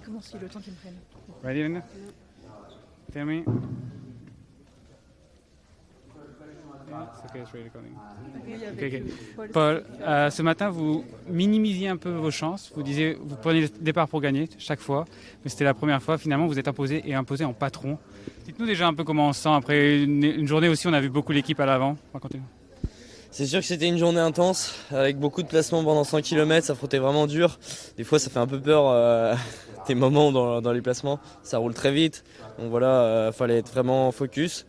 commence le temps qu'ils me prennent. Ready, Linda? Tell me. It's okay, it's really recording. Ok. Paul, ce matin, vous minimisiez un peu vos chances. Vous disiez, vous prenez le départ pour gagner chaque fois, mais c'était la première fois. Finalement, vous êtes imposé en patron. Dites-nous déjà un peu comment on se sent après une journée aussi. On a vu beaucoup l'équipe à l'avant. Racontez-nous. C'est sûr que c'était une journée intense, avec beaucoup de placements pendant 100 km, ça frottait vraiment dur. Des fois ça fait un peu peur, des moments dans les placements, ça roule très vite. Donc voilà, fallait être vraiment focus.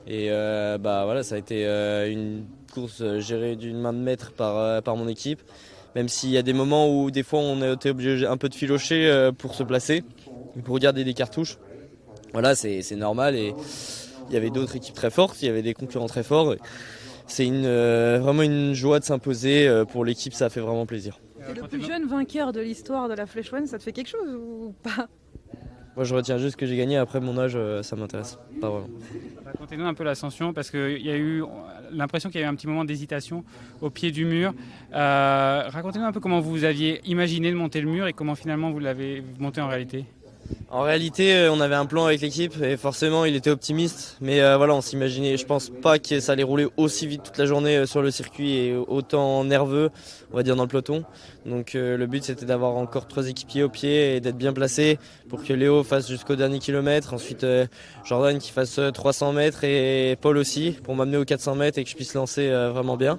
Et voilà, ça a été une course gérée d'une main de maître par mon équipe. Même s'il y a des moments où des fois on a été obligé un peu de filocher pour se placer, pour garder des cartouches. Voilà, c'est normal et il y avait d'autres équipes très fortes, il y avait des concurrents très forts. C'est vraiment une joie de s'imposer. Pour l'équipe, ça fait vraiment plaisir. C'est le plus jeune vainqueur de l'histoire de la Flèche Wallonne, ça te fait quelque chose ou pas? Moi, je retiens juste que j'ai gagné. Après, mon âge, ça m'intéresse pas vraiment. Racontez-nous un peu l'ascension, parce qu'il y a eu l'impression qu'il y a eu un petit moment d'hésitation au pied du mur. Racontez-nous un peu comment vous aviez imaginé de monter le mur et comment finalement vous l'avez monté en réalité. En réalité, on avait un plan avec l'équipe et forcément, il était optimiste. Mais voilà, on s'imaginait. Je pense pas que ça allait rouler aussi vite toute la journée sur le circuit et autant nerveux, on va dire, dans le peloton. Donc le but, c'était d'avoir encore 3 équipiers au pied et d'être bien placé pour que Léo fasse jusqu'au dernier kilomètre. Ensuite, Jordan qui fasse 300 mètres et Paul aussi pour m'amener aux 400 mètres et que je puisse lancer vraiment bien.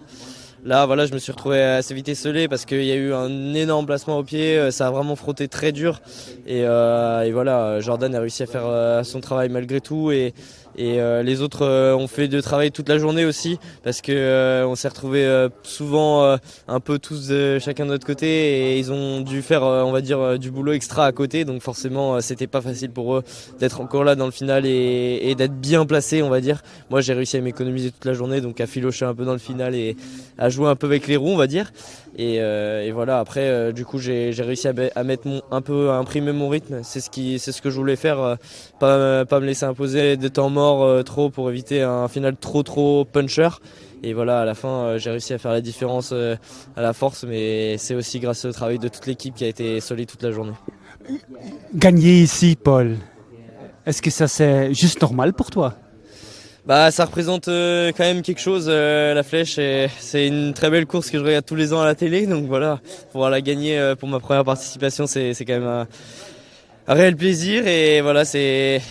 Là, voilà, je me suis retrouvé assez vite esselé parce qu'il y a eu un énorme placement au pied, ça a vraiment frotté très dur. Et voilà, Jordan a réussi à faire son travail malgré tout. Et les autres ont fait de travail toute la journée aussi parce que on s'est retrouvés souvent un peu tous chacun de notre côté et ils ont dû faire on va dire du boulot extra à côté, donc forcément c'était pas facile pour eux d'être encore là dans le final et d'être bien placés, on va dire. Moi j'ai réussi à m'économiser toute la journée, donc à filocher un peu dans le final et à jouer un peu avec les roues, on va dire. Et voilà, après du coup j'ai réussi à mettre à imprimer mon rythme. C'est ce que je voulais faire, pas me laisser imposer de temps mort trop pour éviter un final trop puncher. Et voilà, à la fin j'ai réussi à faire la différence à la force, mais c'est aussi grâce au travail de toute l'équipe qui a été solide toute la journée. Gagner ici, Paul, est-ce que ça c'est juste normal pour toi? Bah, ça représente quand même quelque chose, la Flèche. C'est une très belle course que je regarde tous les ans à la télé. Donc voilà, pouvoir la gagner pour ma première participation, c'est quand même un réel plaisir. Et voilà, c'est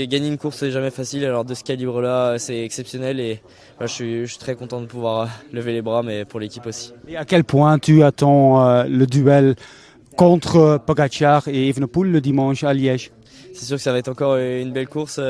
gagner une course, c'est jamais facile. Alors de ce calibre-là, c'est exceptionnel. Et voilà, je suis très content de pouvoir lever les bras, mais pour l'équipe aussi. Et à quel point tu attends le duel contre Pogačar et Evenepoel le dimanche à Liège? C'est sûr que ça va être encore une belle course.